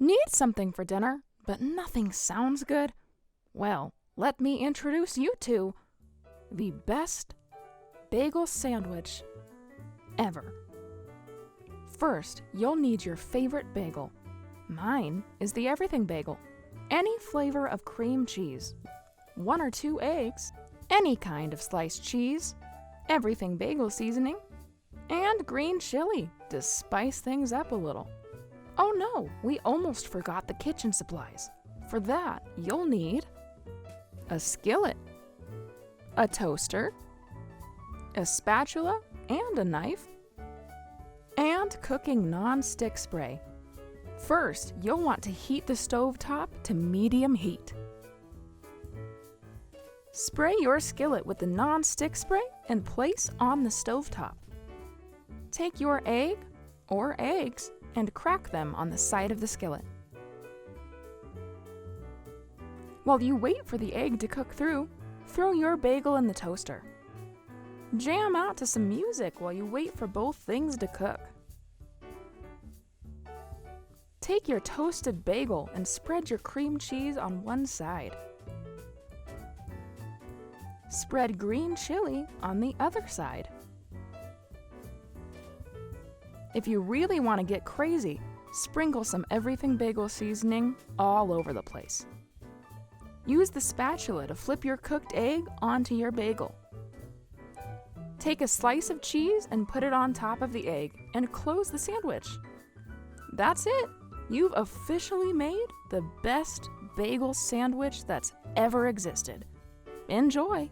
Need something for dinner, but nothing sounds good? Well, let me introduce you to the best bagel sandwich ever. First, you'll need your favorite bagel. Mine is the everything bagel. Any flavor of cream cheese, 1 or 2 eggs, any kind of sliced cheese, everything bagel seasoning, and green chili to spice things up a little. Oh no, we almost forgot the kitchen supplies. For that, you'll need a skillet, a toaster, a spatula and a knife, and cooking non-stick spray. First, you'll want to heat the stovetop to medium heat. Spray your skillet with the non-stick spray and place on the stovetop. Take your egg or eggs and crack them on the side of the skillet. While you wait for the egg to cook through, throw your bagel in the toaster. Jam out to some music while you wait for both things to cook. Take your toasted bagel and spread your cream cheese on one side. Spread green chili on the other side. If you really want to get crazy, sprinkle some everything bagel seasoning all over the place. Use the spatula to flip your cooked egg onto your bagel. Take a slice of cheese and put it on top of the egg and close the sandwich. That's it! You've officially made the best bagel sandwich that's ever existed. Enjoy!